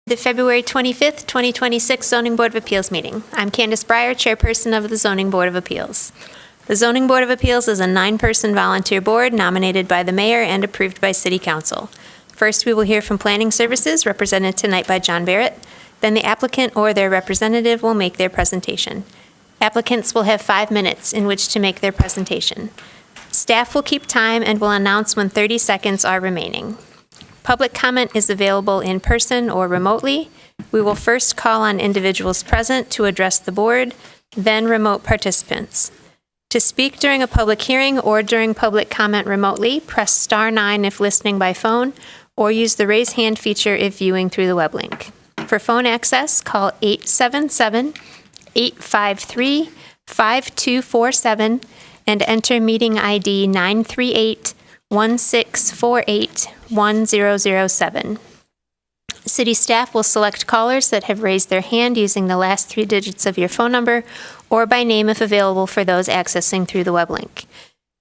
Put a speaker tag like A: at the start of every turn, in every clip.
A: The February 25th, 2026 Zoning Board of Appeals meeting. I'm Candace Breyer, Chairperson of the Zoning Board of Appeals. The Zoning Board of Appeals is a 9-person volunteer board nominated by the mayor and approved by City Council. First, we will hear from Planning Services, represented tonight by John Barrett. Then the applicant or their representative will make their presentation. Applicants will have 5 minutes in which to make their presentation. Staff will keep time and will announce when 30 seconds are remaining. Public comment is available in person or remotely. We will first call on individuals present to address the board, then remote participants. To speak during a public hearing or during public comment remotely, press star 9 if listening by phone, or use the raise hand feature if viewing through the web link. For phone access, call 877-853-5247 and enter meeting ID 938-1648-1007. City staff will select callers that have raised their hand using the last 3 digits of your phone number or by name if available for those accessing through the web link.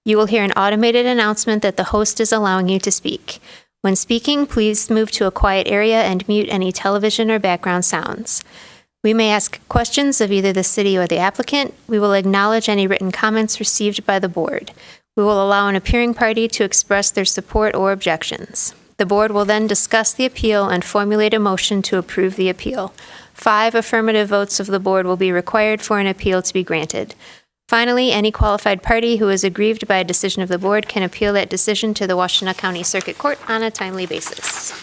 A: You will hear an automated announcement that the host is allowing you to speak. When speaking, please move to a quiet area and mute any television or background sounds. We may ask questions of either the city or the applicant. We will acknowledge any written comments received by the board. We will allow an appearing party to express their support or objections. The board will then discuss the appeal and formulate a motion to approve the appeal. 5 affirmative votes of the board will be required for an appeal to be granted. Finally, any qualified party who is aggrieved by a decision of the board can appeal that decision to the Washtenaw County Circuit Court on a timely basis.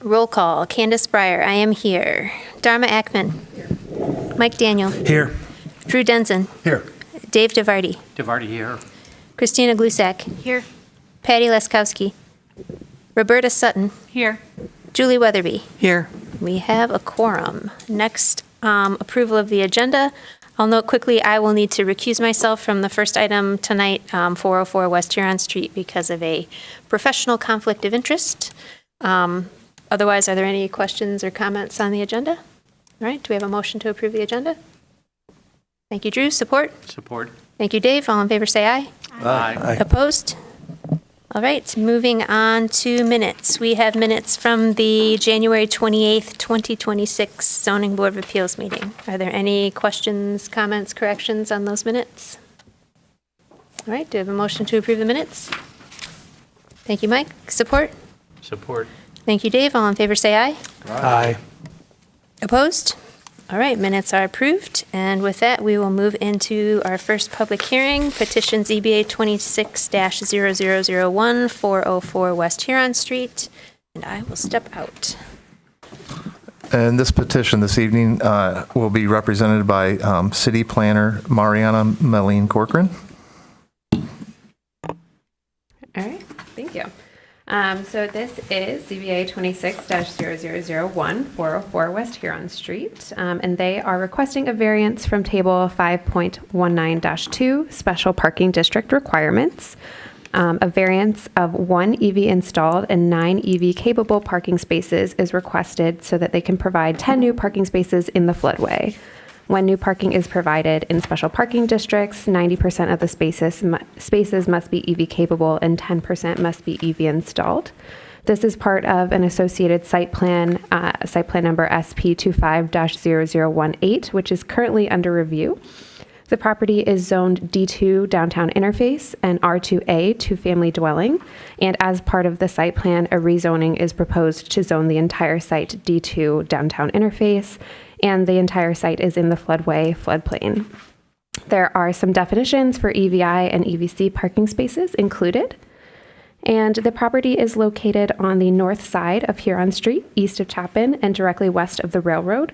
A: Roll call. Candace Breyer, I am here. Dharma Ackman. Here. Mike Daniel.
B: Here.
A: Drew Denson.
B: Here.
A: Dave DeVarty.
B: DeVarty here.
A: Christina Glusak. Here. Patty Leskowski. Roberta Sutton.
C: Here.
A: Julie Weatherby.
C: Here.
A: We have a quorum. Next, approval of the agenda. I'll note quickly, I will need to recuse myself from the first item tonight, 404 West Huron Street, because of a professional conflict of interest. Otherwise, are there any questions or comments on the agenda? All right, do we have a motion to approve the agenda? Thank you, Drew. Support?
B: Support.
A: Thank you, Dave. All in favor, say aye.
B: Aye.
A: Opposed? All right, moving on to minutes. We have minutes from the January 28th, 2026 Zoning Board of Appeals meeting. Are there any questions, comments, corrections on those minutes? All right, do we have a motion to approve the minutes? Thank you, Mike. Support?
B: Support.
A: Thank you, Dave. All in favor, say aye.
B: Aye.
A: Opposed? All right, minutes are approved. And with that, we will move into our first public hearing, petition ZBA 26-0001, 404 West Huron Street. And I will step out.
D: And this petition this evening will be represented by City Planner Mariana Meline Corcoran.
E: All right, thank you. So this is ZBA 26-0001, 404 West Huron Street, and they are requesting a variance from Table 5.19-2, Special Parking District Requirements. A variance of 1 EV installed and 9 EV capable parking spaces is requested so that they can provide 10 new parking spaces in the floodway. When new parking is provided in special parking districts, 90% of the spaces must be EV capable and 10% must be EV installed. This is part of an associated site plan number SP25-0018, which is currently under review. The property is zoned D2 downtown interface and R2A two-family dwelling, and as part of the site plan, a rezoning is proposed to zone the entire site D2 downtown interface, and the entire site is in the floodplain. There are some definitions for EVI and EVC parking spaces included, and the property is located on the north side of Huron Street, east of Chapin, and directly west of the railroad.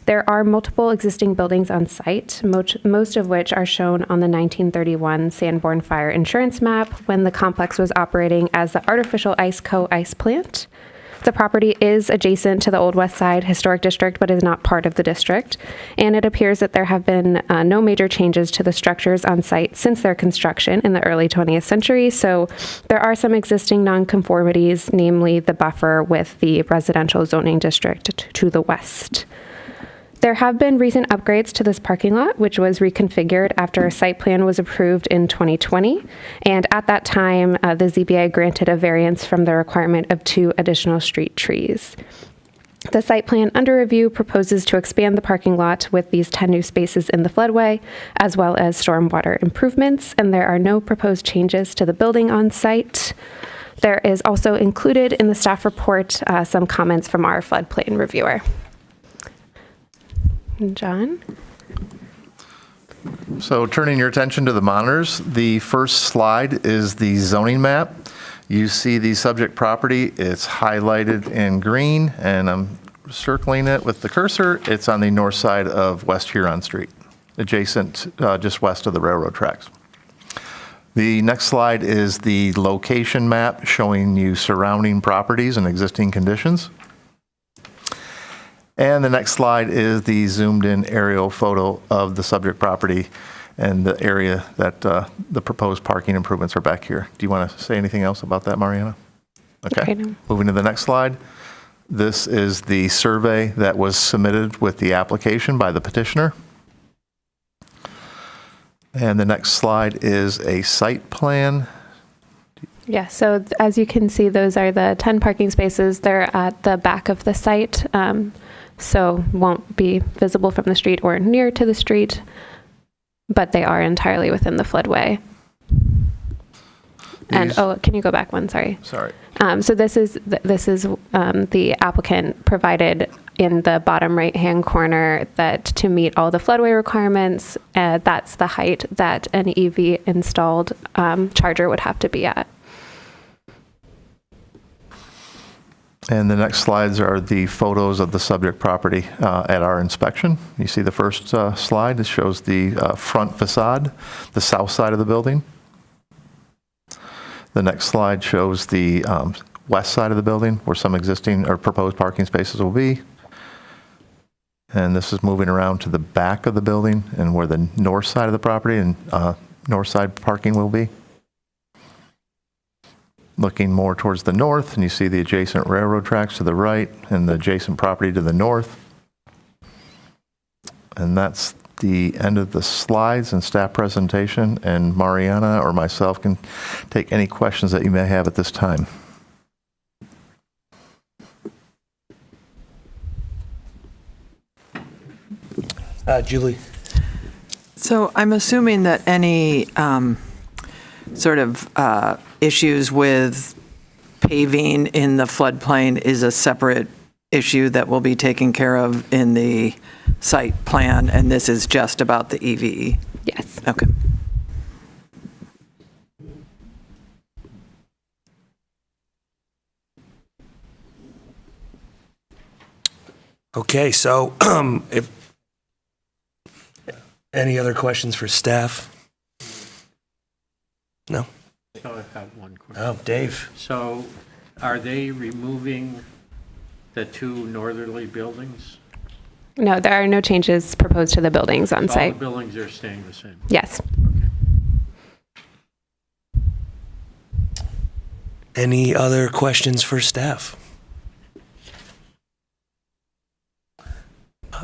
E: There are multiple existing buildings on site, most of which are shown on the 1931 Sanborn Fire Insurance map when the complex was operating as the Artificial Ice Co. ice plant. The property is adjacent to the Old West Side Historic District, but is not part of the district. And it appears that there have been no major changes to the structures on site since their construction in the early 20th century. So there are some existing nonconformities, namely the buffer with the residential zoning district to the west. There have been recent upgrades to this parking lot, which was reconfigured after a site plan was approved in 2020. And at that time, the ZBA granted a variance from the requirement of 2 additional street trees. The site plan under review proposes to expand the parking lot with these 10 new spaces in the floodway, as well as stormwater improvements, and there are no proposed changes to the building on site. There is also included in the staff report some comments from our floodplain reviewer. John?
D: So turning your attention to the monitors, the first slide is the zoning map. You see the subject property, it's highlighted in green, and I'm circling it with the cursor. It's on the north side of West Huron Street, adjacent, just west of the railroad tracks. The next slide is the location map showing you surrounding properties and existing conditions. And the next slide is the zoomed-in aerial photo of the subject property and the area that the proposed parking improvements are back here. Do you want to say anything else about that, Mariana? Okay.
E: No.
D: Moving to the next slide. This is the survey that was submitted with the application by the petitioner. And the next slide is a site plan.
E: Yeah, so as you can see, those are the 10 parking spaces. They're at the back of the site, so won't be visible from the street or near to the street, but they are entirely within the floodway. And, can you go back one? Sorry.
D: Sorry.
E: So this is the applicant provided in the bottom right-hand corner that to meet all the floodway requirements, that's the height that an EV installed charger would have to be at.
D: And the next slides are the photos of the subject property at our inspection. You see the first slide, it shows the front facade, the south side of the building. The next slide shows the west side of the building where some existing or proposed parking spaces will be. And this is moving around to the back of the building and where the north side of the property and north side parking will be. Looking more towards the north, and you see the adjacent railroad tracks to the right and the adjacent property to the north. And that's the end of the slides and staff presentation, and Mariana or myself can take any questions that you may have at this time.
C: Julie.
F: So I'm assuming that any sort of issues with paving in the floodplain is a separate issue that will be taken care of in the site plan, and this is just about the EVE?
E: Yes.
F: Okay.
C: Okay, so if any other questions for staff? No?
B: So I have one question.
C: Oh, Dave.
B: So are they removing the 2 northerly buildings?
E: No, there are no changes proposed to the buildings on
B: All
E: site.
B: the buildings are staying the same?
E: Yes.
C: Any other questions for staff?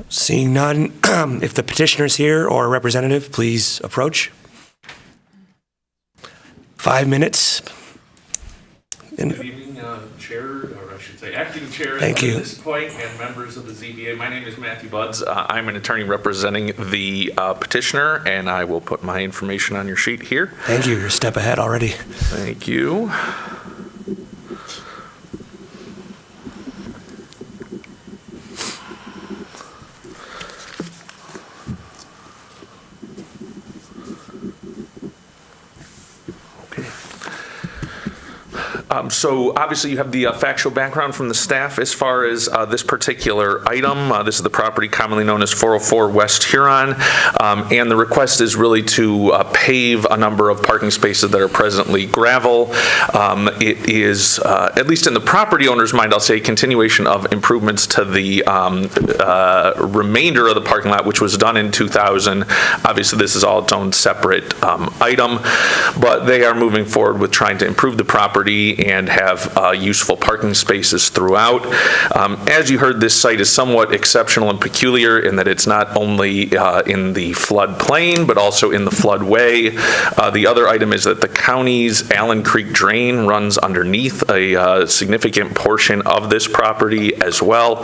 C: Seeing none, if the petitioner's here or a representative, please approach. 5 minutes.
G: Good evening, Chair, or I should say Acting Chair
C: Thank you.
G: at this point, and members of the ZBA. My name is Matthew Buds. I'm an attorney representing the petitioner, and I will put my information on your sheet here.
C: Thank you. You're a step ahead already.
G: Thank you. So obviously you have the factual background from the staff as far as this particular item. This is the property commonly known as 404 West Huron. And the request is really to pave a number of parking spaces that are presently gravel. It is, at least in the property owner's mind, I'll say, a continuation of improvements to the remainder of the parking lot, which was done in 2000. Obviously, this is all its own separate item, but they are moving forward with trying to improve the property and have useful parking spaces throughout. As you heard, this site is somewhat exceptional and peculiar in that it's not only in the floodplain, but also in the floodway. The other item is that the county's Allen Creek drain runs underneath a significant portion of this property as well.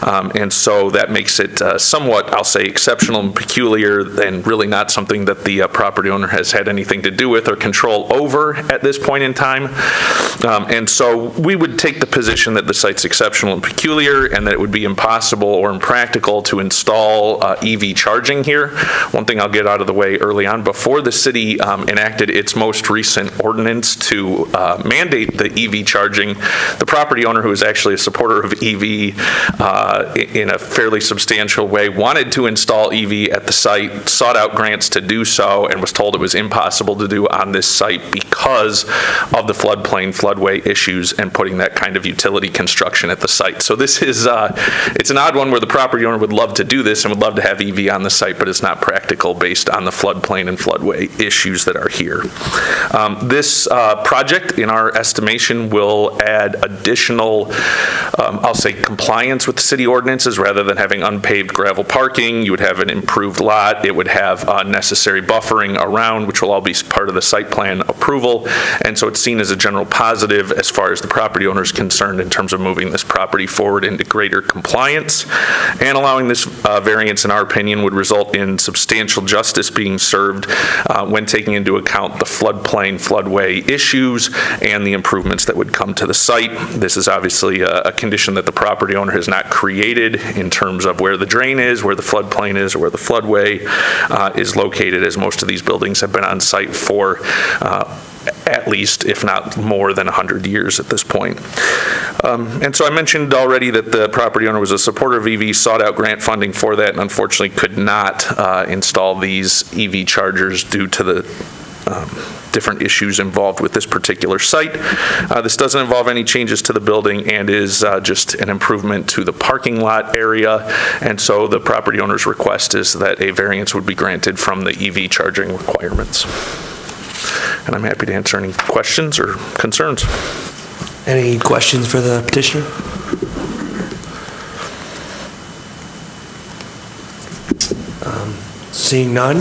G: And so that makes it somewhat, I'll say, exceptional and peculiar, and really not something that the property owner has had anything to do with or control over at this point in time. And so we would take the position that the site's exceptional and peculiar, and that it would be impossible or impractical to install EV charging here. One thing I'll get out of the way early on, before the city enacted its most recent ordinance to mandate the EV charging, the property owner, who is actually a supporter of EV in a fairly substantial way, wanted to install EV at the site, sought out grants to do so, and was told it was impossible to do on this site because of the floodplain, floodway issues, and putting that kind of utility construction at the site. So this is, it's an odd one where the property owner would love to do this and would love to have EV on the site, but it's not practical based on the floodplain and floodway issues that are here. This project, in our estimation, will add additional, I'll say, compliance with city ordinances. Rather than having unpaved gravel parking, you would have an improved lot. It would have necessary buffering around, which will all be part of the site plan approval. And so it's seen as a general positive as far as the property owner is concerned in terms of moving this property forward into greater compliance. And allowing this variance, in our opinion, would result in substantial justice being served when taking into account the floodplain, floodway issues and the improvements that would come to the site. This is obviously a condition that the property owner has not created in terms of where the drain is, where the floodplain is, or where the floodway is located, as most of these buildings have been on site for at least, if not more than 100 years at this point. And so I mentioned already that the property owner was a supporter of EV, sought out grant funding for that, and unfortunately could not install these EV chargers due to the different issues involved with this particular site. This doesn't involve any changes to the building and is just an improvement to the parking lot area. And so the property owner's request is that a variance would be granted from the EV charging requirements. And I'm happy to answer any questions or concerns.
C: Any questions for the petitioner? Seeing none.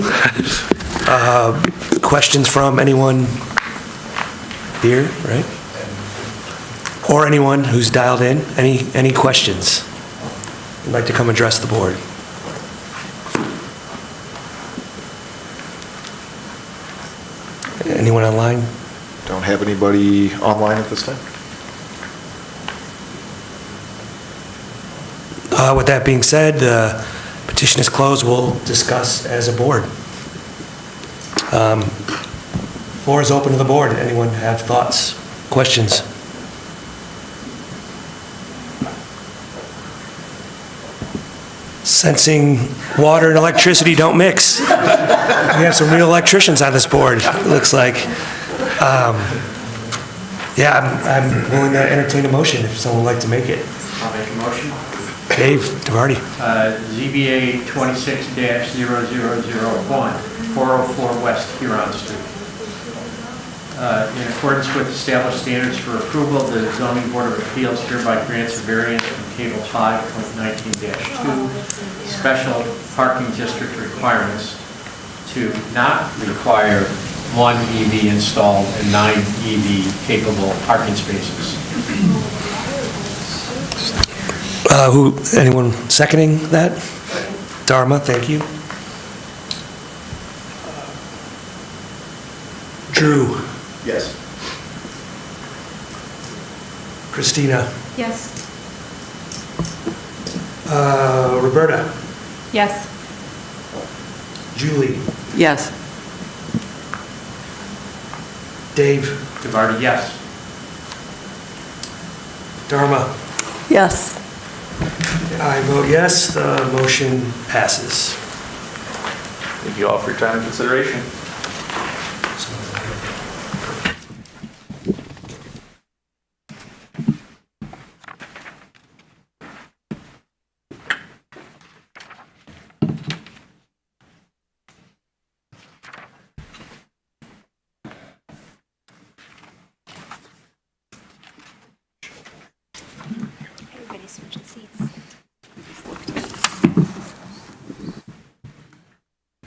C: Questions from anyone here, right? Or anyone who's dialed in? Any questions? Would like to come address the board? Anyone online?
H: Don't have anybody online at this time.
C: With that being said, the petition is closed. We'll discuss as a board. Floor is open to the board. Anyone have thoughts, questions? Sensing water and electricity don't mix. We have some real electricians on this board, it looks like. Yeah, I'm willing to entertain a motion if someone would like to make it.
B: I'll make a motion.
C: Dave, DeVarty.
B: ZBA 26-0001, 404 West Huron Street. In accordance with established standards for approval, the Zoning Board of Appeals hereby grants a variance from Table 5.19-2, special parking district requirements, to not require 1 EV installed and 9 EV-capable parking spaces.
C: Anyone seconding that? Dharma, thank you. Drew.
H: Yes.
C: Christina.
I: Yes.
C: Roberta.
I: Yes.
C: Julie.
F: Yes.
C: Dave.
B: DeVarty, yes.
C: Dharma.
F: Yes.
C: I vote yes, the motion passes.
G: Thank you all for your time and consideration.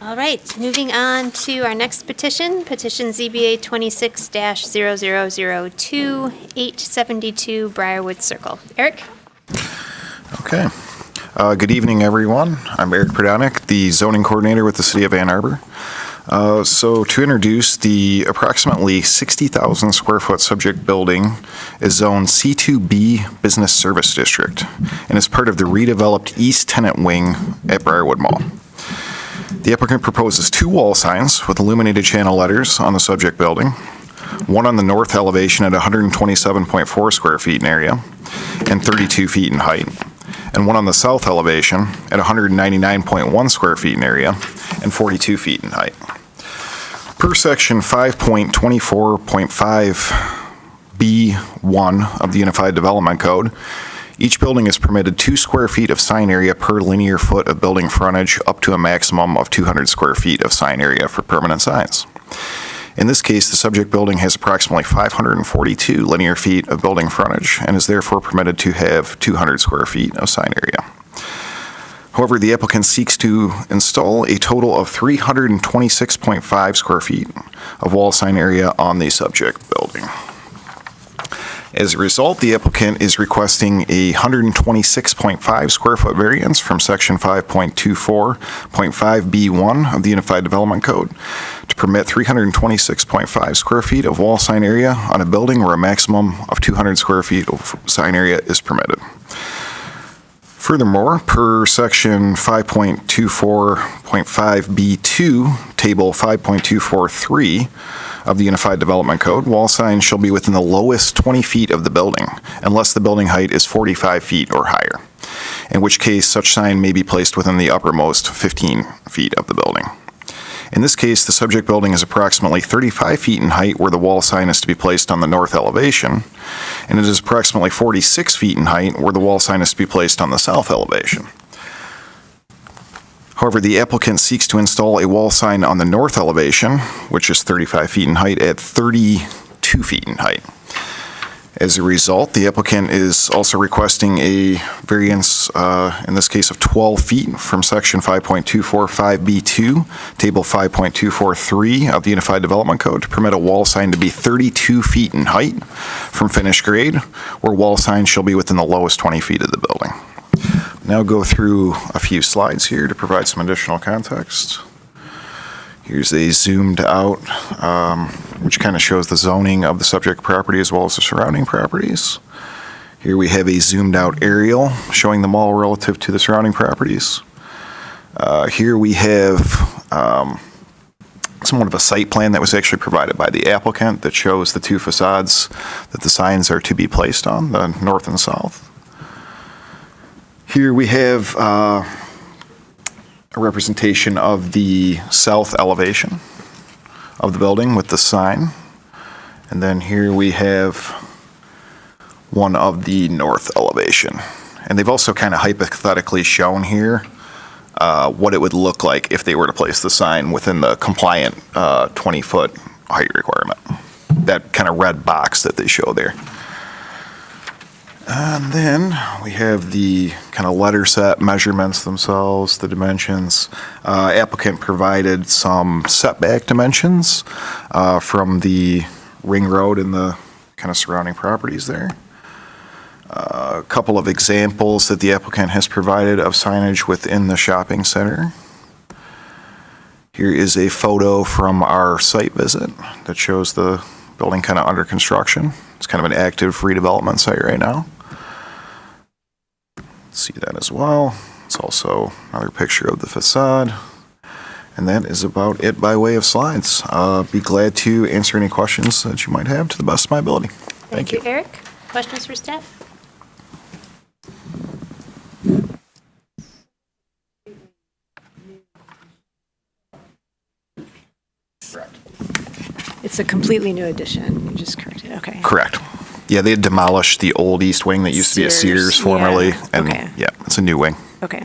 A: All right, moving on to our next petition, petition ZBA 26-0002, 872 Briarwood Circle. Eric?
H: Okay. Good evening, everyone. I'm Eric Pradonic, the zoning coordinator with the City of Ann Arbor. So to introduce, the approximately 60,000 square foot subject building is zoned C2B Business Service District and is part of the redeveloped East Tenant Wing at Briarwood Mall. The applicant proposes 2 wall signs with illuminated channel letters on the subject building, one on the north elevation at 127.4 square feet in area and 32 feet in height, and one on the south elevation at 199.1 square feet in area and 42 feet in height. Per section 5.24.5B1 of the Unified Development Code, each building is permitted 2 square feet of sign area per linear foot of building frontage up to a maximum of 200 square feet of sign area for permanent signs. In this case, the subject building has approximately 542 linear feet of building frontage and is therefore permitted to have 200 square feet of sign area. However, the applicant seeks to install a total of 326.5 square feet of wall sign area on the subject building. As a result, the applicant is requesting a 126.5 square foot variance from section 5.24.5B1 of the Unified Development Code to permit 326.5 square feet of wall sign area on a building where a maximum of 200 square feet of sign area is permitted. Furthermore, per section 5.24.5B2, table 5.243 of the Unified Development Code, wall signs shall be within the lowest 20 feet of the building unless the building height is 45 feet or higher, in which case such sign may be placed within the uppermost 15 feet of the building. In this case, the subject building is approximately 35 feet in height where the wall sign is to be placed on the north elevation, and it is approximately 46 feet in height where the wall sign is to be placed on the south elevation. However, the applicant seeks to install a wall sign on the north elevation, which is 35 feet in height, at 32 feet in height. As a result, the applicant is also requesting a variance, in this case of 12 feet from section 5.245B2, table 5.243 of the Unified Development Code to permit a wall sign to be 32 feet in height from finished grade, where wall signs shall be within the lowest 20 feet of the building. Now go through a few slides here to provide some additional context. Here's a zoomed out, which kind of shows the zoning of the subject property as well as the surrounding properties. Here we have a zoomed out aerial showing the mall relative to the surrounding properties. Here we have somewhat of a site plan that was actually provided by the applicant that shows the 2 facades that the signs are to be placed on, the north and south. Here we have a representation of the south elevation of the building with the sign. And then here we have one of the north elevation. And they've also kind of hypothetically shown here what it would look like if they were to place the sign within the compliant 20-foot height requirement. That kind of red box that they show there. And then we have the kind of letter set measurements themselves, the dimensions. Applicant provided some setback dimensions from the ring road and the kind of surrounding properties there. A couple of examples that the applicant has provided of signage within the shopping center. Here is a photo from our site visit that shows the building kind of under construction. It's kind of an active redevelopment site right now. See that as well. It's also another picture of the facade. And that is about it by way of slides. Be glad to answer any questions that you might have to the best of my ability.
A: Thank you, Eric. Questions for staff?
I: It's a completely new addition. You just corrected. Okay.
H: Correct. Yeah, they had demolished the old east wing that used to be a Sears formerly.
I: Yeah.
H: And
I: Okay.
H: yeah, it's a new wing.
I: Okay.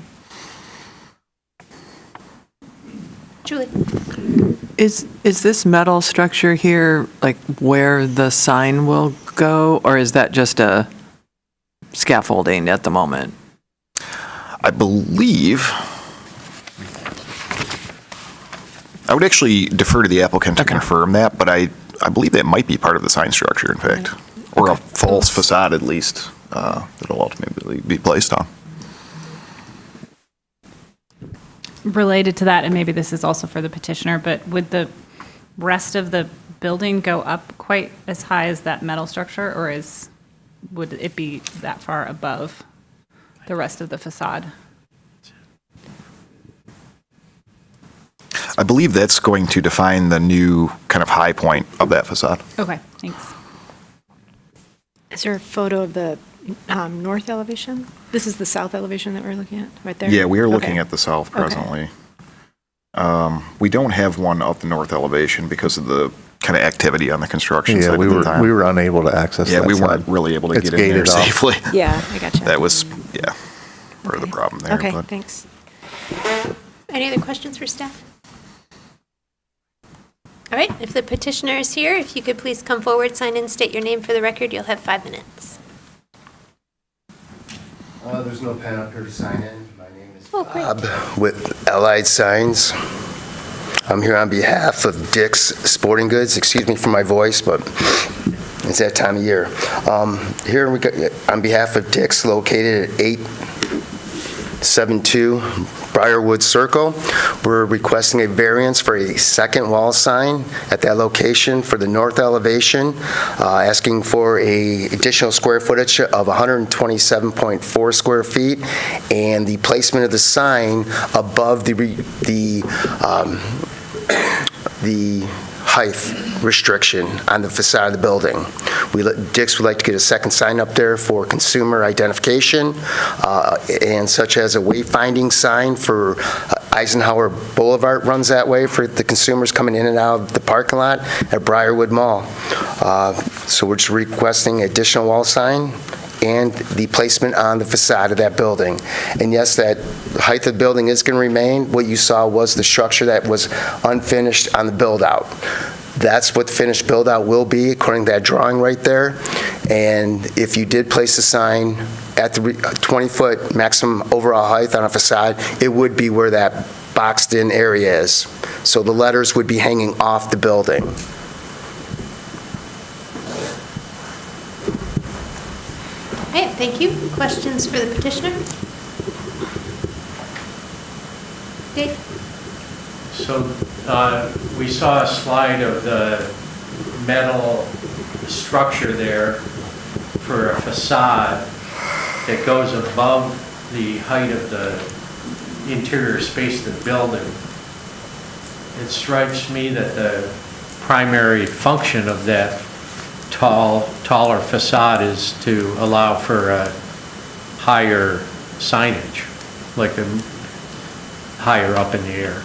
A: Julie?
F: Is this metal structure here, like where the sign will go, or is that just a scaffolding at the moment?
H: I believe I would actually defer to the applicant to confirm that, but I believe that might be part of the sign structure, in fact, or a false facade at least, that'll ultimately be placed on.
J: Related to that, and maybe this is also for the petitioner, but would the rest of the building go up quite as high as that metal structure, or would it be that far above the rest of the facade?
H: I believe that's going to define the new kind of high point of that facade.
J: Okay, thanks.
I: Is there a photo of the north elevation? This is the south elevation that we're looking at, right there?
H: Yeah, we are looking
I: Okay.
H: at the south
I: Okay.
H: presently. We don't have one up the north elevation because of the kind of activity on the construction
D: Yeah,
H: site
D: we
H: at the
D: were,
H: time.
D: we were unable to access that
H: Yeah, we
D: side.
H: weren't really able to
D: It's
H: get in there
D: gated off.
H: safely.
I: Yeah, I got you.
H: That was, yeah, part of the problem there.
I: Okay,
H: but-
I: thanks.
A: Any other questions for staff? All right, if the petitioner is here, if you could please come forward, sign in, state your name for the record, you'll have 5 minutes.
K: There's no pen up here to sign in. My name is
A: Oh, great.
K: Bob with Allied Signs. I'm here on behalf of Dick's Sporting Goods. Excuse me for my voice, but it's that time of year. Here we got, on behalf of Dick's, located at 872 Briarwood Circle. We're requesting a variance for a second wall sign at that location for the north elevation, asking for a additional square footage of 127.4 square feet, and the placement of the sign above the height restriction on the facade of the building. Dick's would like to get a second sign up there for consumer identification, and such as a wayfinding sign for Eisenhower Boulevard runs that way for the consumers coming in and out of the parking lot at Briarwood Mall. So we're just requesting additional wall sign and the placement on the facade of that building. And yes, that height of the building is going to remain. What you saw was the structure that was unfinished on the build-out. That's what the finished build-out will be, according to that drawing right there. And if you did place a sign at the 20-foot maximum overall height on a facade, it would be where that boxed-in area is. So the letters would be hanging off the building.
A: Okay, thank you. Questions for the petitioner? Dave?
B: So we saw a slide of the metal structure there for a facade that goes above the height of the interior space of the building. It strikes me that the primary function of that taller facade is to allow for a higher signage, like a higher up in the air,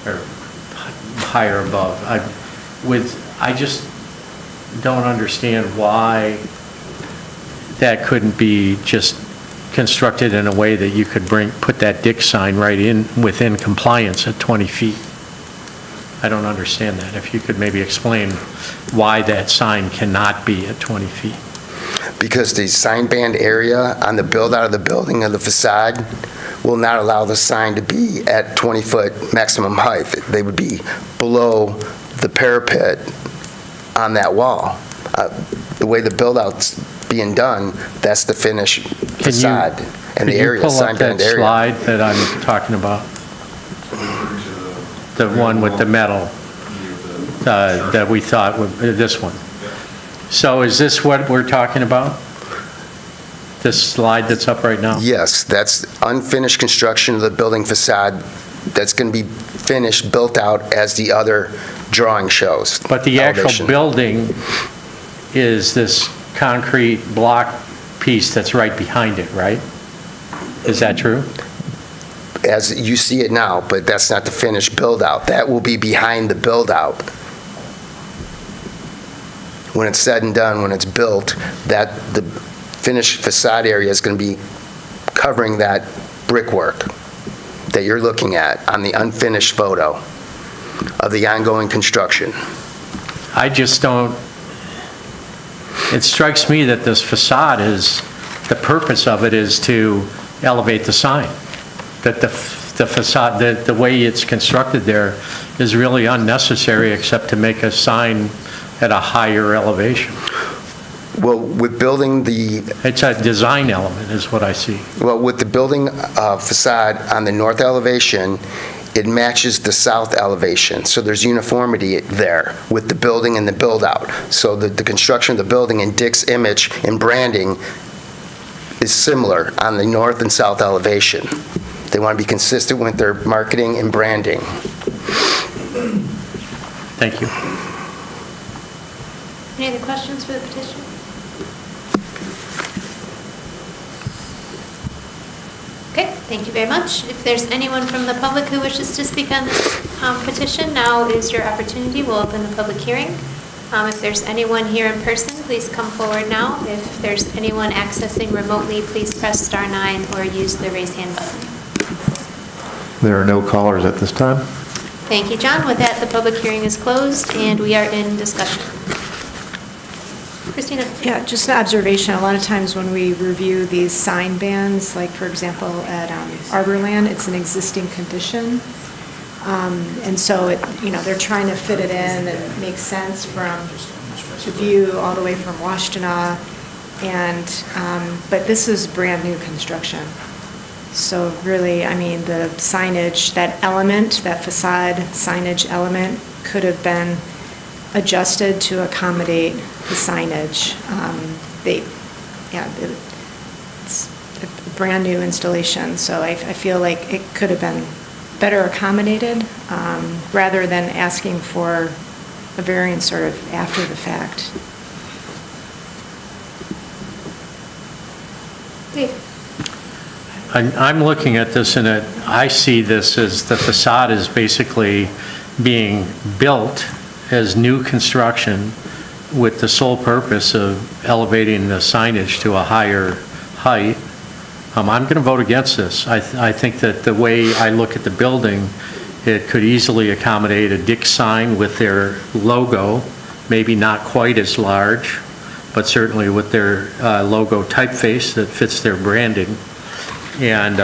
B: or higher above. I just don't understand why that couldn't be just constructed in a way that you could put that Dick sign right in within compliance at 20 feet. I don't understand that. If you could maybe explain why that sign cannot be at 20 feet.
K: Because the sign band area on the build-out of the building of the facade will not allow the sign to be at 20-foot maximum height. They would be below the parapet on that wall. The way the build-out's being done, that's the finished facade and the area, sign band
B: Could you pull
K: area.
B: up that slide that I'm talking about? The one with the metal that we thought would, this one. So is this what we're talking about? This slide that's up right now?
K: Yes, that's unfinished construction of the building facade that's going to be finished, built out as the other drawing shows.
B: But the actual
K: elevation.
B: building is this concrete block piece that's right behind it, right? Is that true?
K: As you see it now, but that's not the finished build-out. That will be behind the build-out. When it's said and done, when it's built, that the finished facade area is going to be covering that brickwork that you're looking at on the unfinished photo of the ongoing construction.
B: I just don't, it strikes me that this facade is, the purpose of it is to elevate the sign. that the facade, the way it's constructed there is really unnecessary except to make a sign at a higher elevation.
K: Well, with building the,
B: It's a design element is what I see.
K: well, with the building facade on the north elevation, it matches the south elevation, so there's uniformity there with the building and the build-out. So the construction of the building and Dick's image and branding is similar on the north and south elevation. They want to be consistent with their marketing and branding.
B: Thank you.
A: Any other questions for the petitioner? Okay, thank you very much. If there's anyone from the public who wishes to speak on this petition, now is your opportunity. We'll open the public hearing. If there's anyone here in person, please come forward now. If there's anyone accessing remotely, please press *9 or use the raise hand button.
D: There are no callers at this time.
A: Thank you, John. With that, the public hearing is closed and we are in discussion. Christina?
I: Yeah, just an observation. A lot of times when we review these sign bans, like for example at Arbor Land, it's an existing condition. And so they're trying to fit it in and it makes sense from the view all the way from Washtenaw. But this is brand new construction. So really, I mean, the signage, that element, that facade signage element could have been adjusted to accommodate the signage. It's a brand new installation, so I feel like it could have been better accommodated rather than asking for a variance sort of after the fact.
A: Dave?
B: I'm looking at this and I see this as the facade is basically being built as new construction with the sole purpose of elevating the signage to a higher height. I'm going to vote against this. I think that the way I look at the building, it could easily accommodate a Dick sign with their logo, maybe not quite as large, but certainly with their logo typeface that fits their branding, and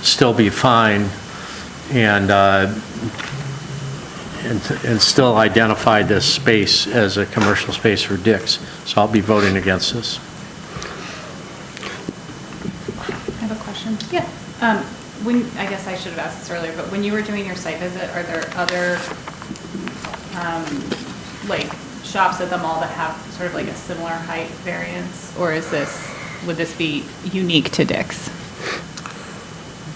B: still be fine, and still identify this space as a commercial space for Dick's. So I'll be voting against this.
J: I have a question.
A: Yeah.
J: I guess I should have asked this earlier, but when you were doing your site visit, are there other, shops at the mall that have sort of like a similar height variance? Or would this be unique to Dick's?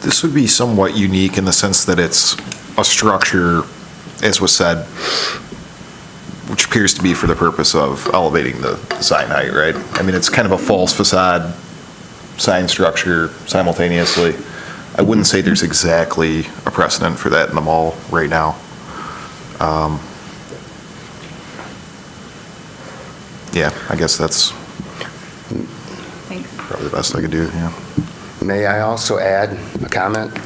H: This would be somewhat unique in the sense that it's a structure, as was said, which appears to be for the purpose of elevating the sign height, right? I mean, it's kind of a false facade sign structure simultaneously. I wouldn't say there's exactly a precedent for that in the mall right now. Yeah, I guess that's
J: Thanks.
H: probably the best I could do, yeah.
K: May I also add a comment?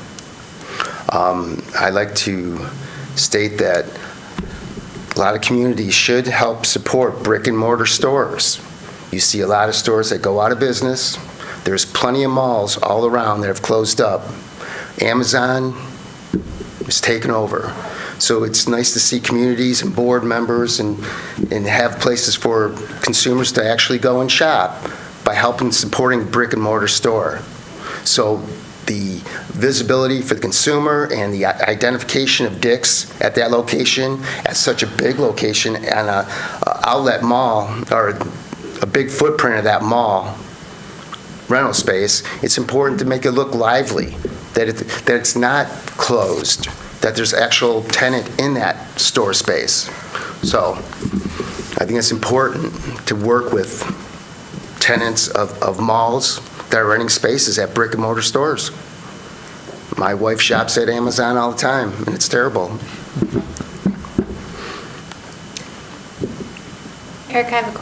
K: I'd like to state that a lot of communities should help support brick and mortar stores. You see a lot of stores that go out of business. There's plenty of malls all around that have closed up. Amazon is taken over. So it's nice to see communities and board members and have places for consumers to actually go and shop by helping supporting brick and mortar store. So the visibility for the consumer and the identification of Dick's at that location, at such a big location, and a outlet mall, or a big footprint of that mall rental space, it's important to make it look lively, that it's not closed, that there's actual tenant in that store space. So I think it's important to work with tenants of malls that are renting spaces at brick and mortar stores. My wife shops at Amazon all the time, and it's terrible.
A: Eric, I have a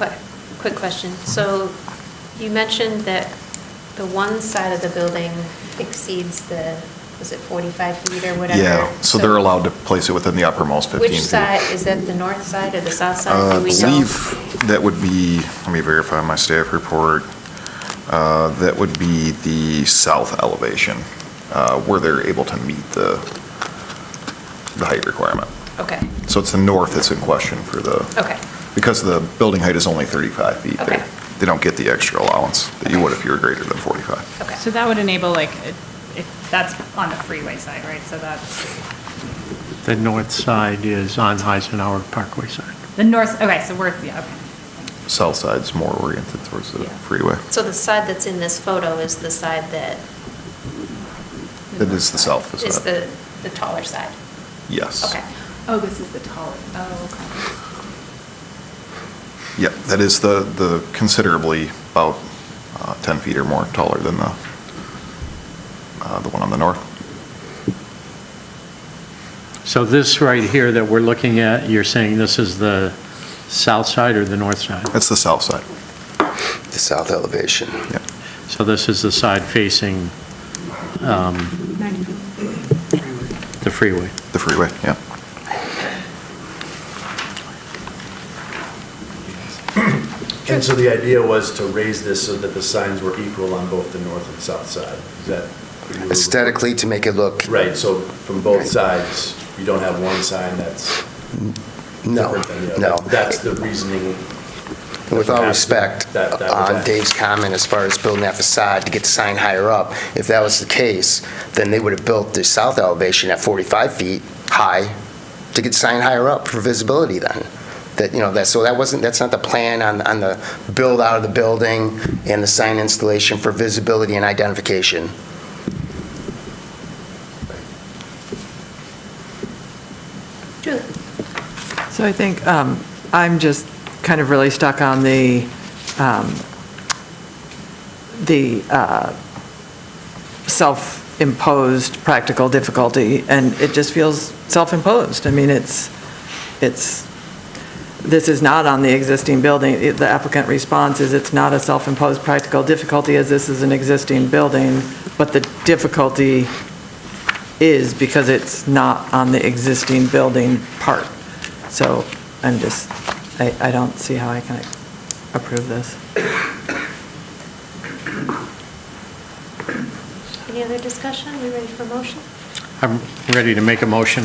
A: quick question. So you mentioned that the one side of the building exceeds was it 45 feet or whatever?
H: Yeah, so they're allowed to place it within the uppermost 15 feet.
A: Which side, is that the north side or the south side?
H: I
A: Do we know?
H: believe that would be, let me verify my staff report, that would be the south elevation. where they're able to meet the height requirement.
A: Okay,
H: So it's the north that's in question for the,
A: okay.
H: because the building height is only 35 feet.
A: Okay.
H: They don't get the extra allowance that you would if you were greater than 45.
A: Okay.
J: So that would enable, like, if that's on the freeway side, right? So that's
B: The north side is on Eisenhower Parkway side.
J: the north, okay, so we're, yeah, okay.
H: South side's more oriented towards the freeway.
A: So the side that's in this photo is the side that
H: That is the south facade.
A: is the taller side?
H: Yes.
A: Okay.
J: Oh, this is the taller, oh, okay.
H: Yep, that is the considerably about 10 feet or more taller than the one on the north.
B: So this right here that we're looking at, you're saying this is the south side or the north side?
H: That's the south side.
K: The south elevation.
H: Yep.
B: So this is the side facing the freeway?
H: The freeway, yeah.
L: And so the idea was to raise this so that the signs were equal on both the north and south side. Is that what you were-
K: Aesthetically, to make it look,
L: Right, so from both sides, you don't have one sign that's
K: no,
L: different than the other.
K: no.
L: That's the reasoning.
K: And with all respect,
L: That was
K: on
L: that.
K: Dave's comment as far as building that facade to get the sign higher up, if that was the case, then they would have built the south elevation at 45 feet high to get the sign higher up for visibility then. That, you know, so that's not the plan on the build out of the building and the sign installation for visibility and identification.
A: Julie?
F: So I think I'm just kind of really stuck on the self-imposed practical difficulty, and it just feels self-imposed. I mean, this is not on the existing building. The applicant response is it's not a self-imposed practical difficulty as this is an existing building, but the difficulty is because it's not on the existing building part. So I'm just, I don't see how I can approve this.
A: Any other discussion? We ready for a motion?
B: I'm ready to make a motion.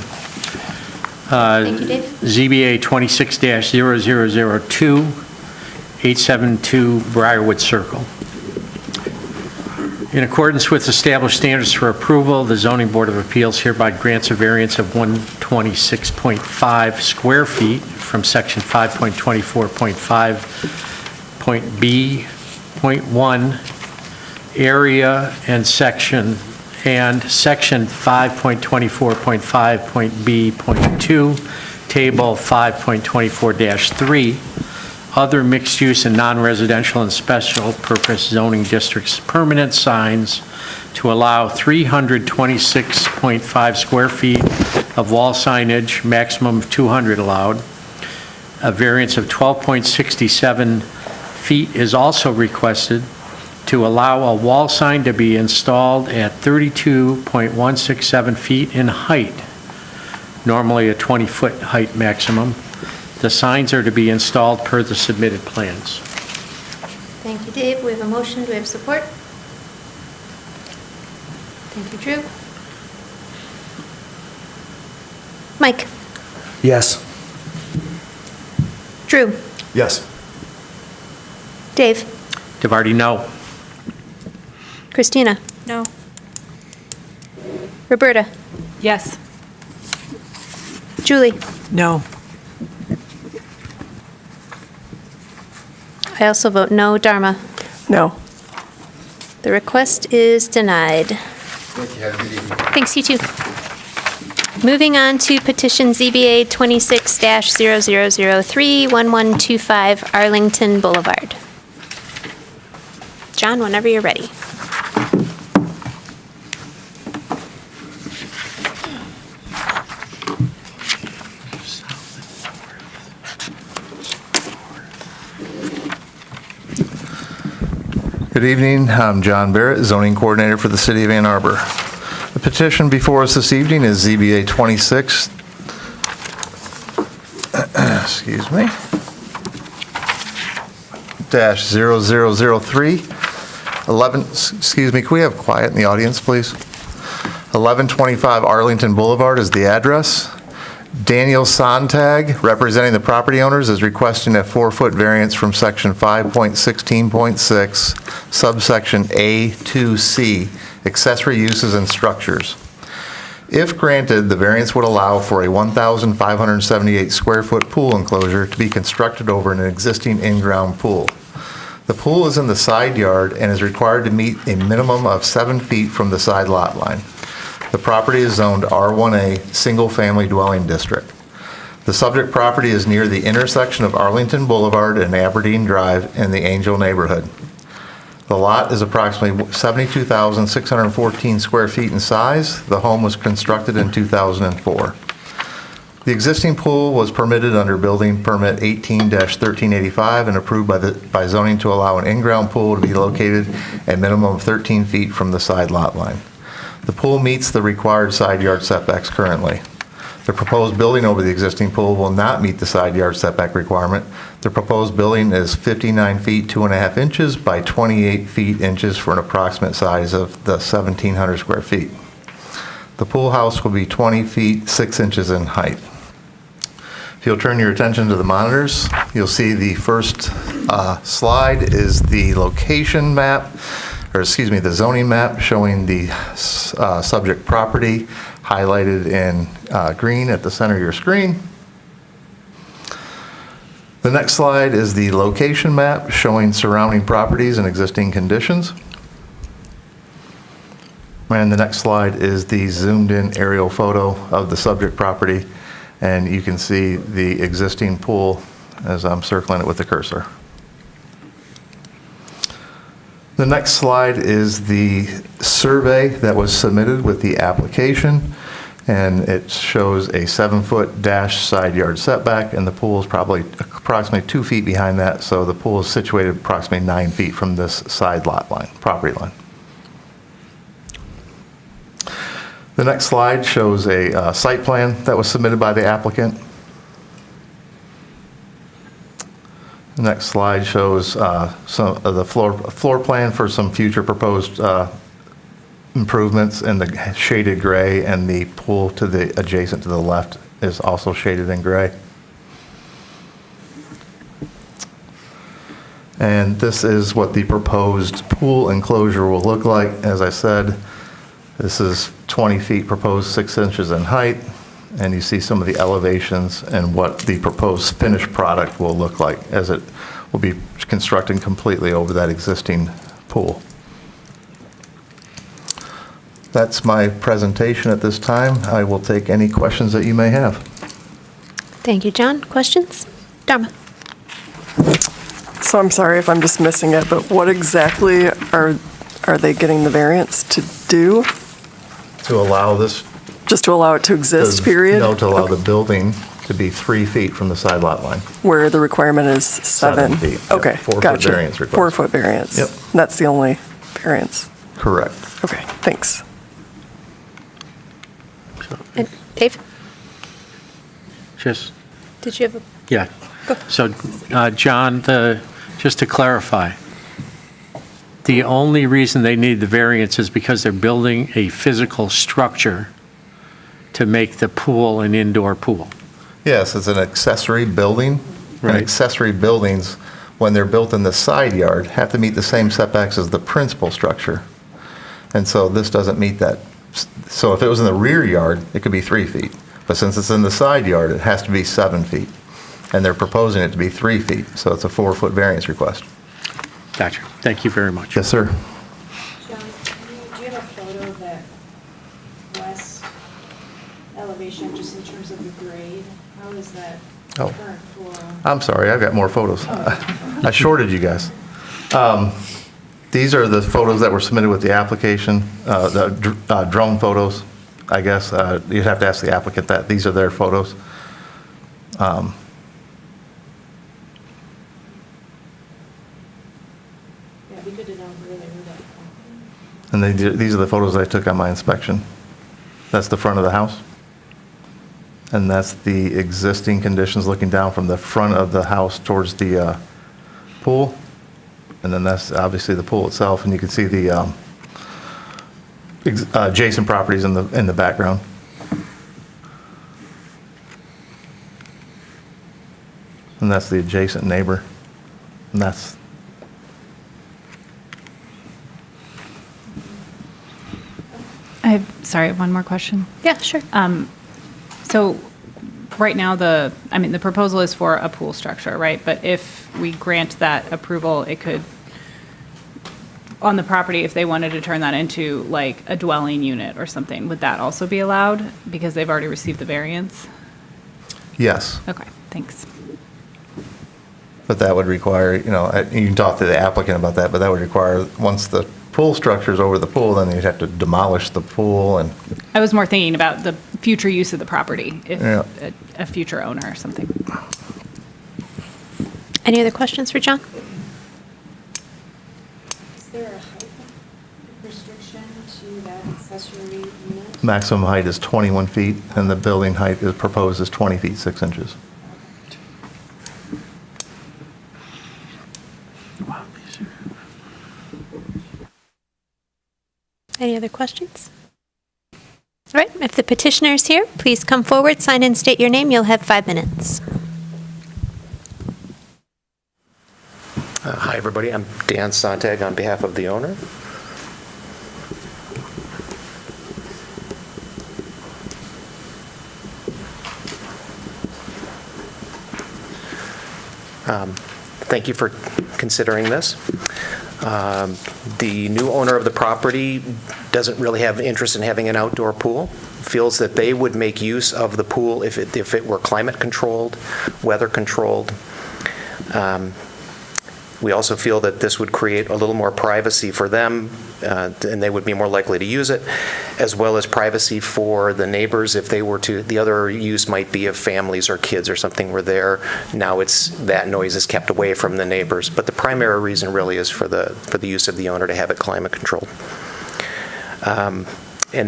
A: Thank you, Dave.
B: ZBA 26-0002, 872 Briarwood Circle. In accordance with established standards for approval, the Zoning Board of Appeals hereby grants a variance of 126.5 square feet from Section 5.24.5.B.1 area and Section 5.24.5.B.2, Table 5.24-3, other mixed-use and non-residential and special-purpose zoning districts permanent signs to allow 326.5 square feet of wall signage, maximum of 200 allowed. A variance of 12.67 feet is also requested to allow a wall sign to be installed at 32.167 feet in height, normally a 20-foot height maximum. The signs are to be installed per the submitted plans.
A: Thank you, Dave. We have a motion. Do we have support? Thank you, Drew. Mike?
C: Yes.
A: Drew?
L: Yes.
A: Dave?
B: DeVarty, no.
A: Christina?
J: No.
A: Roberta?
J: Yes.
A: Julie?
F: No.
A: I also vote no. Dharma?
F: No.
A: The request is denied. Thanks, you too. Moving on to petition ZBA 26-0003, 1125 Arlington Boulevard. John, whenever you're ready.
D: Good evening, I'm John Barrett, zoning coordinator for the city of Ann Arbor. The petition before us this evening is ZBA 26, excuse me, -0003, 11, excuse me, can we have quiet in the audience, please? 1125 Arlington Boulevard is the address. Daniel Sontag, representing the property owners, is requesting a 4-foot variance from section 5.16.6, subsection A2C, accessory uses and structures. If granted, the variance would allow for a 1,578 square foot pool enclosure to be constructed over an existing in-ground pool. The pool is in the side yard and is required to meet a minimum of 7 feet from the side lot line. The property is zoned R1A, Single Family Dwelling District. The subject property is near the intersection of Arlington Boulevard and Aberdeen Drive in the Angel neighborhood. The lot is approximately 72,614 square feet in size. The home was constructed in 2004. The existing pool was permitted under Building Permit 18-1385 and approved by zoning to allow an in-ground pool to be located a minimum of 13 feet from the side lot line. The pool meets the required side yard setbacks currently. The proposed building over the existing pool will not meet the side yard setback requirement. The proposed building is 59 feet 2.5 inches by 28 feet inches for an approximate size of the 1,700 square feet. The pool house will be 20 feet 6 inches in height. If you'll turn your attention to the monitors, you'll see the first slide is the location map, the zoning map showing the subject property highlighted in green at the center of your screen. The next slide is the location map showing surrounding properties and existing conditions. And the next slide is the zoomed in aerial photo of the subject property, and you can see the existing pool as I'm circling it with the cursor. The next slide is the survey that was submitted with the application, and it shows a 7-foot dash side yard setback, and the pool is probably approximately 2 feet behind that, so the pool is situated approximately 9 feet from this side lot line, property line. The next slide shows a site plan that was submitted by the applicant. The next slide shows some of the floor plan for some future proposed improvements in the shaded gray, and the pool to the adjacent to the left is also shaded in gray. And this is what the proposed pool enclosure will look like. As I said, this is 20 feet proposed, 6 inches in height, and you see some of the elevations and what the proposed finished product will look like as it will be constructed completely over that existing pool. That's my presentation at this time. I will take any questions that you may have.
A: Thank you, John. Questions? Dharma?
M: So I'm sorry if I'm just missing it, but what exactly are they getting the variance to do?
D: To allow this.
M: Just to allow it to exist, period?
D: No, to allow the building to be 3 feet from the side lot line.
M: Where the requirement is 7?
D: 7 feet. Yep.
M: Okay,
D: 4-foot
M: gotcha.
D: variance request.
M: 4-foot variance.
D: Yep.
M: That's the only variance.
D: Correct.
M: Okay, thanks.
A: And Dave?
N: Just,
A: Did you have a?
N: yeah.
A: Go.
N: So, John, just to clarify, the only reason they need the variance is because they're building a physical structure to make the pool an indoor pool.
D: Yes, it's an accessory building. And
N: Right.
D: accessory buildings, when they're built in the side yard, have to meet the same setbacks as the principal structure. And so this doesn't meet that. So if it was in the rear yard, it could be 3 feet. But since it's in the side yard, it has to be 7 feet. And they're proposing it to be 3 feet, so it's a 4-foot variance request.
N: Gotcha. Thank you very much.
D: Yes, sir.
I: John, do you have a photo of that west elevation, just in terms of the grade? How is that
D: Oh.
I: current pool?
D: I'm sorry, I've got more photos. I shorted you guys. These are the photos that were submitted with the application, the drone photos, I guess. You'd have to ask the applicant that. These are their photos.
I: Yeah, it'd be good to know really where that.
D: And these are the photos I took on my inspection. That's the front of the house. And that's the existing conditions looking down from the front of the house towards the pool. And then that's obviously the pool itself, and you can see the adjacent properties in the background. And that's the adjacent neighbor. And that's,
J: Sorry, one more question.
A: Yeah, sure.
J: So right now, the proposal is for a pool structure, right? But if we grant that approval, it could, on the property, if they wanted to turn that into like a dwelling unit or something, would that also be allowed? Because they've already received the variance?
D: yes.
J: Okay, thanks.
D: But that would require, you can talk to the applicant about that, but that would require, once the pool structure's over the pool, then you'd have to demolish the pool and,
J: I was more thinking about the future use of the property, if
D: Yeah.
J: a future owner or something.
A: Any other questions for John?
I: Is there a height restriction to that accessory unit?
D: maximum height is 21 feet, and the building height is proposed is 20 feet, 6 inches.
A: Any other questions? All right, if the petitioner is here, please come forward, sign and state your name. You'll have 5 minutes.
O: Hi, everybody. I'm Dan Sontag on behalf of the owner. Thank you for considering this. The new owner of the property doesn't really have interest in having an outdoor pool, feels that they would make use of the pool if it were climate-controlled, weather-controlled. We also feel that this would create a little more privacy for them, and they would be more likely to use it, as well as privacy for the neighbors if they were to. The other use might be if families or kids or something were there. Now that noise is kept away from the neighbors, but the primary reason really is for the use of the owner to have it climate controlled. And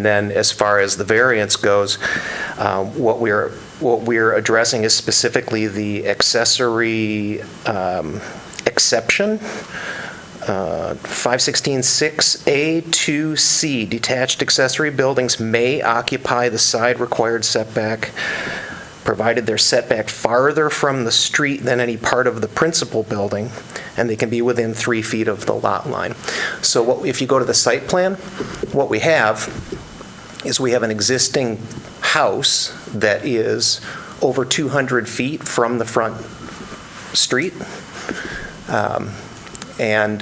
O: then as far as the variance goes, what we're addressing is specifically the accessory exception, 516(6)A to C, detached accessory buildings may occupy the side required setback, provided they're set back farther from the street than any part of the principal building, and they can be within 3 feet of the lot line. So if you go to the site plan, what we have is we have an existing house that is over 200 feet from the front street. And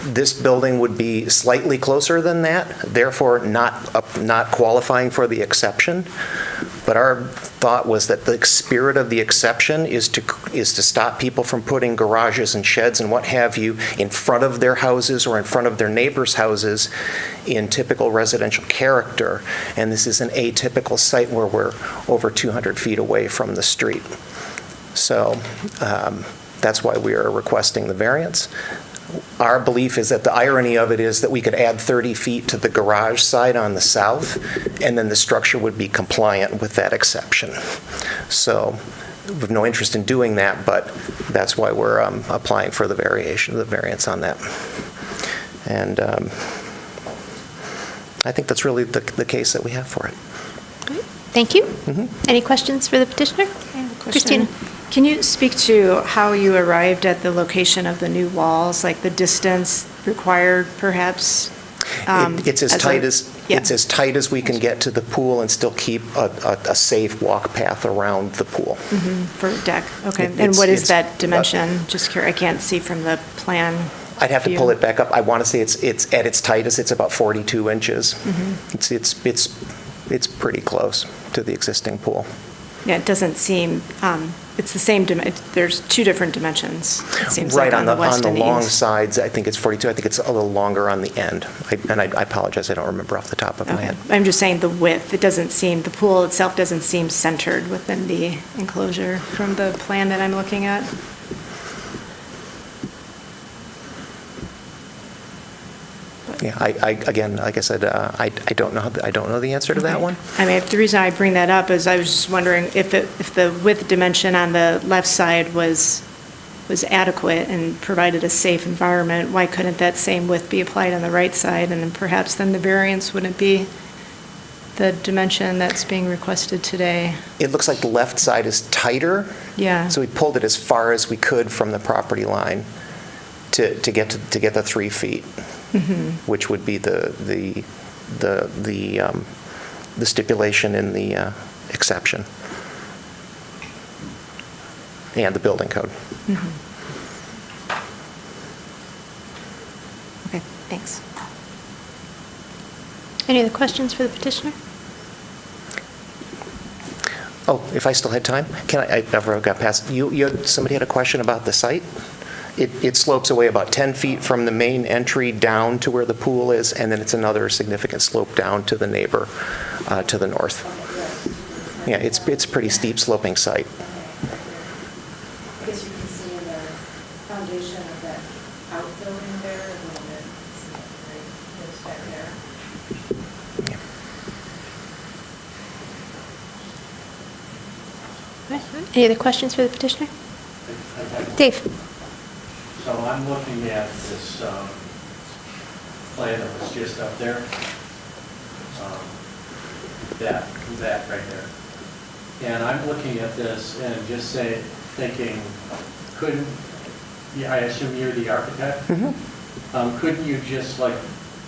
O: this building would be slightly closer than that, therefore not qualifying for the exception. But our thought was that the spirit of the exception is to stop people from putting garages and sheds and what have you in front of their houses or in front of their neighbors' houses in typical residential character. And this is an atypical site where we're over 200 feet away from the street. So that's why we are requesting the variance. Our belief is that the irony of it is that we could add 30 feet to the garage side on the south, and then the structure would be compliant with that exception. So we have no interest in doing that, but that's why we're applying for the variance on that. And I think that's really the case that we have for it.
A: Thank you. Any questions for the petitioner? Christina.
I: Can you speak to how you arrived at the location of the new walls, like the distance required, perhaps?
O: It's as tight as we can get to the pool and still keep a safe walk path around the pool.
I: For a deck, okay. And what is that dimension? Just curious, I can't see from the plan.
O: I'd have to pull it back up. I want to say it's at its tightest, it's about 42 inches. It's pretty close to the existing pool.
I: Yeah, it doesn't seem, it's the same, there's two different dimensions, it seems like, on the west and the
O: long
I: east.
O: sides, I think it's 42. I think it's a little longer on the end. I apologize, I don't remember off the top of my head.
I: I'm just saying the width, it doesn't seem, the pool itself doesn't seem centered within the enclosure from the plan that I'm looking at.
O: Yeah, again, like I said, I don't know the answer to that one.
I: I mean, the reason I bring that up is I was just wondering if the width dimension on the left side was was adequate and provided a safe environment, why couldn't that same width be applied on the right side? And then perhaps then the variance wouldn't be the dimension that's being requested today.
O: It looks like the left side is tighter.
I: Yeah.
O: So we pulled it as far as we could from the property line to get the 3 feet, which would be the stipulation in the exception and the building code.
A: Okay, thanks. Any other questions for the petitioner?
O: Oh, if I still had time, I've got past, somebody had a question about the site? It slopes away about 10 feet from the main entry down to where the pool is, and then it's another significant slope down to the neighbor to the north. Yeah, it's a pretty steep sloping site.
I: I guess you can see in the foundation of that outbuilding there, a little bit, it's back there.
A: Any other questions for the petitioner? Dave?
B: So I'm looking at this plan that was just up there. That right there. And I'm looking at this and just thinking, I assume you're the architect? Couldn't you just like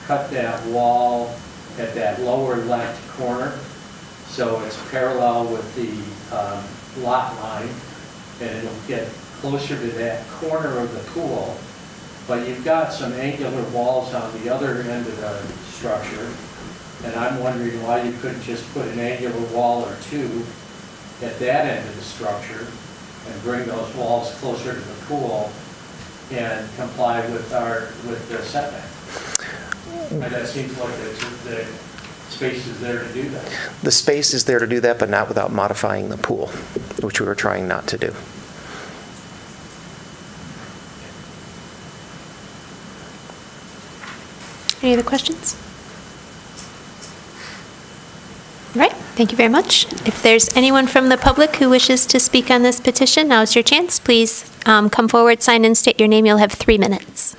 B: cut that wall at that lower left corner so it's parallel with the lot line, and it'll get closer to that corner of the pool, but you've got some angular walls on the other end of the structure, and I'm wondering why you couldn't just put an angular wall or two at that end of the structure and bring those walls closer to the pool and comply with the setback. And that seems like the space is there to do that.
O: The space is there to do that, but not without modifying the pool, which we were trying not to do.
A: Any other questions? All right, thank you very much. If there's anyone from the public who wishes to speak on this petition, now's your chance. Please come forward, sign in, state your name. You'll have 3 minutes.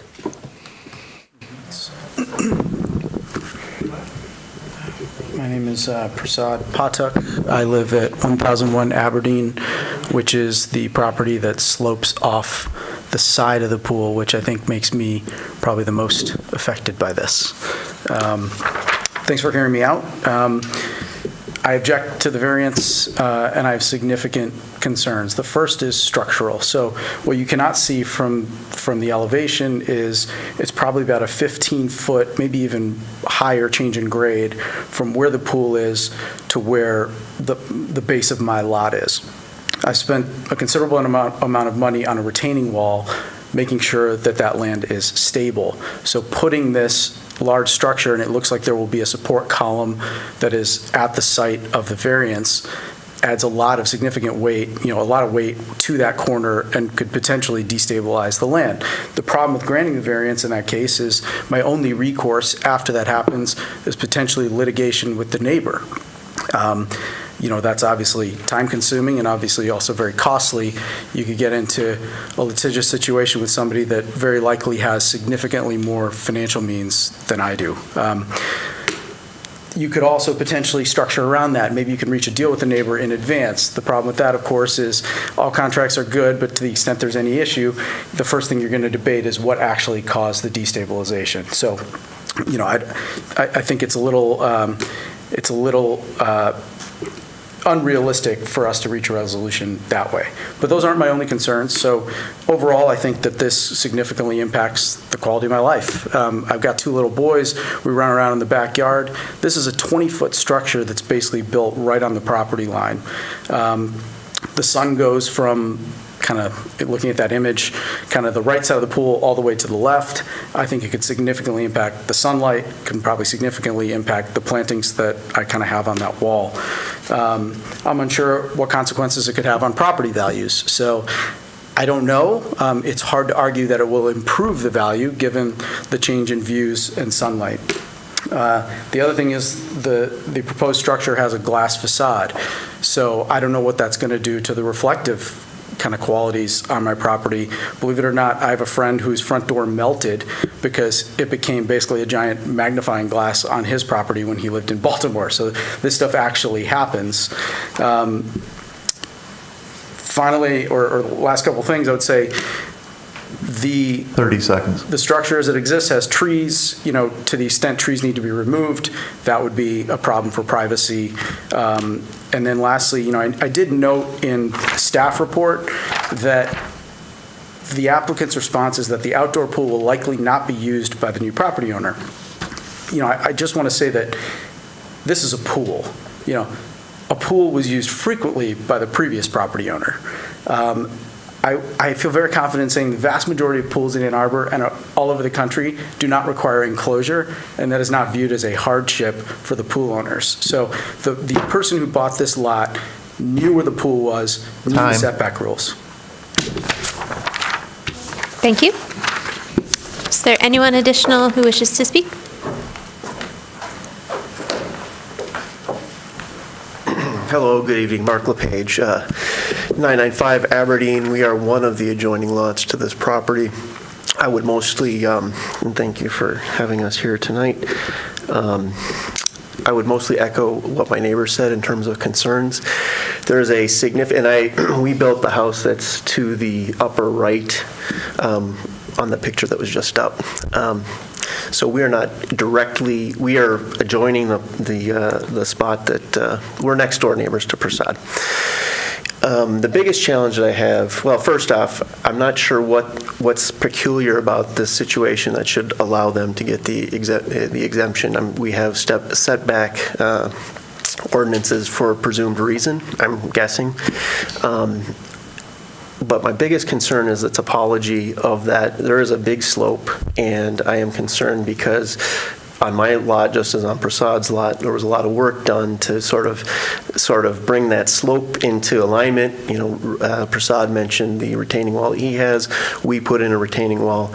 P: My name is Prasad Pathak. I live at 1001 Aberdeen, which is the property that slopes off the side of the pool, which I think makes me probably the most affected by this. Thanks for hearing me out. I object to the variance, and I have significant concerns. The first is structural. So what you cannot see from the elevation is it's probably about a 15-foot, maybe even higher change in grade from where the pool is to where the base of my lot is. I spent a considerable amount of money on a retaining wall, making sure that that land is stable. So putting this large structure, and it looks like there will be a support column that is at the site of the variance, adds a lot of significant weight, a lot of weight to that corner and could potentially destabilize the land. The problem with granting the variance in that case is my only recourse after that happens is potentially litigation with the neighbor. That's obviously time-consuming and obviously also very costly. You could get into a litigious situation with somebody that very likely has significantly more financial means than I do. You could also potentially structure around that. Maybe you can reach a deal with the neighbor in advance. The problem with that, of course, is all contracts are good, but to the extent there's any issue, the first thing you're going to debate is what actually caused the destabilization. So, I think it's a little unrealistic for us to reach a resolution that way. But those aren't my only concerns. So overall, I think that this significantly impacts the quality of my life. I've got 2 little boys. We run around in the backyard. This is a 20-foot structure that's basically built right on the property line. The sun goes from kind of looking at that image, kind of the right side of the pool all the way to the left. I think it could significantly impact the sunlight, can probably significantly impact the plantings that I kind of have on that wall. I'm unsure what consequences it could have on property values. So I don't know. It's hard to argue that it will improve the value given the change in views and sunlight. The other thing is the proposed structure has a glass facade. So I don't know what that's going to do to the reflective kind of qualities on my property. Believe it or not, I have a friend whose front door melted because it became basically a giant magnifying glass on his property when he lived in Baltimore. So this stuff actually happens. Finally, or last couple things, I would say, the
D: 30 seconds.
P: the structure as it exists has trees, to the extent trees need to be removed, that would be a problem for privacy. And then lastly, I did note in staff report that the applicant's response is that the outdoor pool will likely not be used by the new property owner. I just want to say that this is a pool. A pool was used frequently by the previous property owner. I feel very confident in saying the vast majority of pools in Ann Arbor and all over the country do not require enclosure, and that is not viewed as a hardship for the pool owners. So the person who bought this lot knew where the pool was, knew the setback rules.
A: Thank you. Is there anyone additional who wishes to speak?
Q: Hello, good evening. Mark LePage, 995 Aberdeen. We are one of the adjoining lots to this property. I would mostly, and thank you for having us here tonight. I would mostly echo what my neighbor said in terms of concerns. There's a significant, we built the house that's to the upper right on the picture that was just up. So we are not directly, we are adjoining the spot that, we're next door neighbors to Prasad. The biggest challenge that I have, well, first off, I'm not sure what's peculiar about this situation that should allow them to get the exemption. We have setback ordinances for presumed reason, I'm guessing. But my biggest concern is the topology of that. There is a big slope, and I am concerned because on my lot, just as on Prasad's lot, there was a lot of work done to sort of bring that slope into alignment. Prasad mentioned the retaining wall he has. We put in a retaining wall.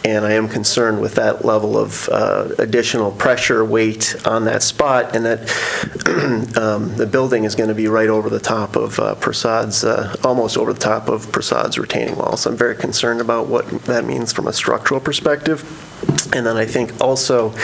Q: And I am concerned with that level of additional pressure, weight on that spot, and that the building is going to be right over the top of Prasad's, almost over the top of Prasad's retaining wall. So I'm very concerned about what that means from a structural perspective. And then I think also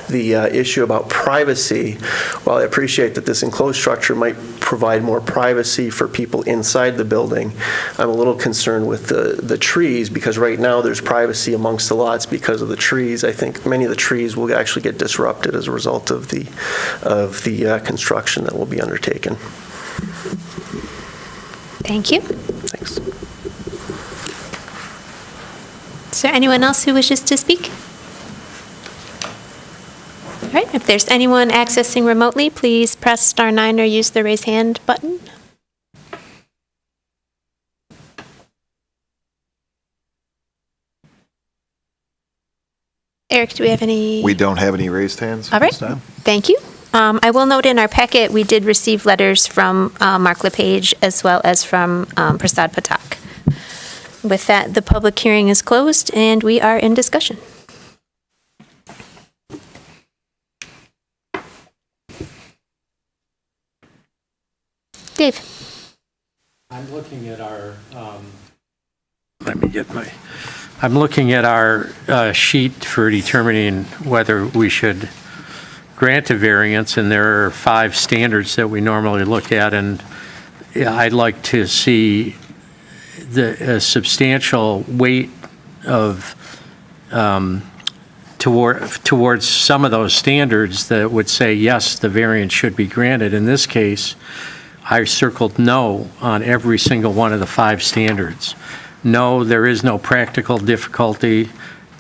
Q: the issue about privacy, while I appreciate that this enclosed structure might provide more privacy for people inside the building, I'm a little concerned with the trees, because right now there's privacy amongst the lots because of the trees. I think many of the trees will actually get disrupted as a result of the construction that will be undertaken.
A: Thank you.
Q: Thanks.
A: Is there anyone else who wishes to speak? All right, if there's anyone accessing remotely, please press *9 or use the raise hand button. Eric, do we have any?
H: We don't have any raised hands
A: All right,
H: this time.
A: thank you. I will note in our packet, we did receive letters from Mark LePage as well as from Prasad Patak. With that, the public hearing is closed and we are in discussion. Dave.
N: I'm looking at our, I'm looking at our sheet for determining whether we should grant a variance, and there are 5 standards that we normally look at, and I'd like to see a substantial weight of towards some of those standards that would say, yes, the variance should be granted. In this case, I circled no on every single one of the 5 standards. No, there is no practical difficulty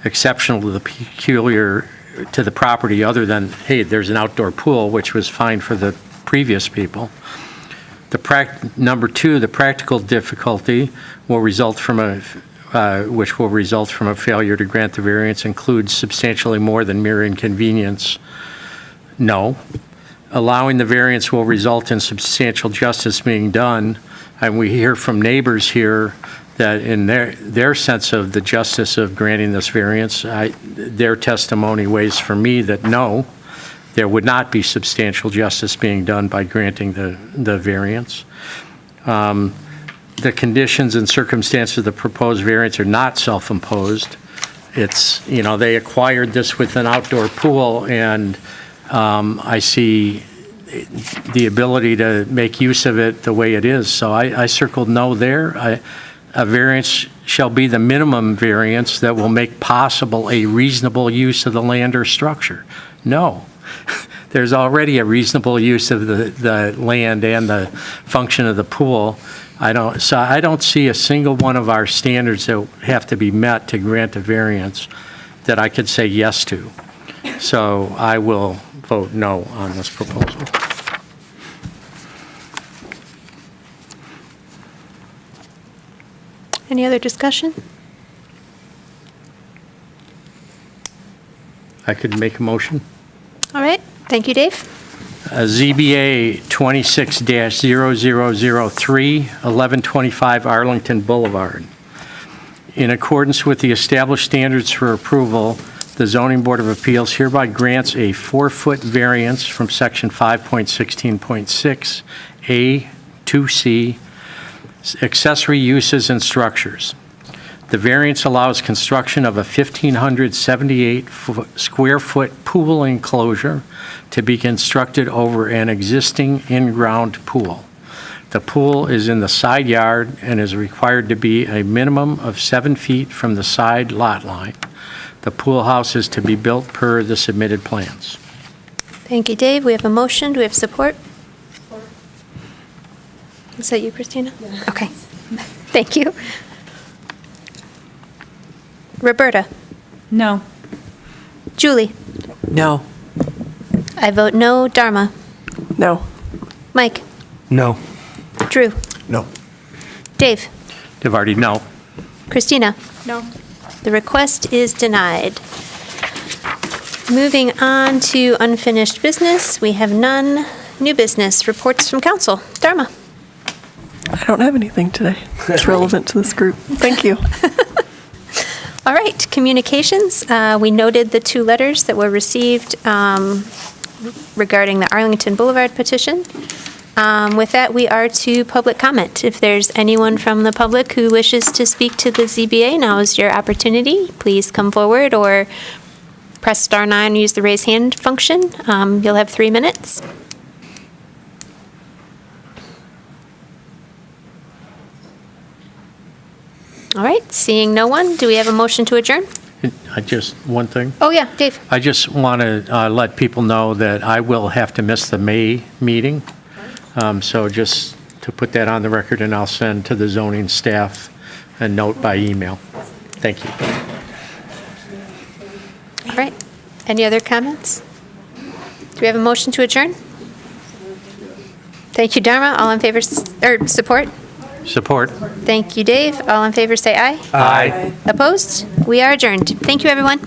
N: exceptional to the peculiar to the property other than, hey, there's an outdoor pool, which was fine for the previous people. Number 2, the practical difficulty will result from which will result from a failure to grant the variance includes substantially more than mere inconvenience. No. Allowing the variance will result in substantial justice being done, and we hear from neighbors here that in their sense of the justice of granting this variance, their testimony weighs for me that no, there would not be substantial justice being done by granting the variance. the conditions and circumstances of the proposed variance are not self-imposed. It's, they acquired this with an outdoor pool, and I see the ability to make use of it the way it is. So I circled no there. A variance shall be the minimum variance that will make possible a reasonable use of the land or structure. No. There's already a reasonable use of the land and the function of the pool. I don't see a single one of our standards that have to be met to grant a variance that I could say yes to. So I will vote no on this proposal.
A: Any other discussion?
N: I could make a motion.
A: All right, thank you, Dave.
N: ZBA 26-0003, 1125 Arlington Boulevard. In accordance with the established standards for approval, the Zoning Board of Appeals hereby grants a 4-foot variance from Section 5.16.6 A 2C, accessory uses and structures. The variance allows construction of a 1,578 square foot pool enclosure to be constructed over an existing in-ground pool. The pool is in the side yard and is required to be a minimum of 7 feet from the side lot line. The pool house is to be built per the submitted plans.
A: Thank you, Dave. We have a motion. Do we have support? Is that you, Christina? Okay. Thank you. Roberta?
J: No.
A: Julie?
F: No.
A: I vote no. Dharma?
M: No.
A: Mike?
C: No.
A: Drew?
L: No.
A: Dave?
N: DeVarty, no.
A: Christina?
J: No.
A: The request is denied. Moving on to unfinished business, we have none. New business, reports from council. Dharma?
M: I don't have anything today that's relevant to this group. Thank you.
A: All right, communications. We noted the 2 letters that were received regarding the Arlington Boulevard petition. With that, we are to public comment. If there's anyone from the public who wishes to speak to the ZBA, now is your opportunity. Please come forward or press *9 and use the raise hand function. You'll have 3 minutes. All right, seeing no one, do we have a motion to adjourn?
N: One thing.
A: Oh, yeah, Dave.
N: I just want to let people know that I will have to miss the May meeting. So just to put that on the record, and I'll send to the zoning staff a note by email. Thank you.
A: All right. Any other comments? Do we have a motion to adjourn? Thank you, Dharma. All in favor, or support?
N: Support.
A: Thank you, Dave. All in favor, say aye.
N: Aye.
A: Opposed? We are adjourned. Thank you, everyone.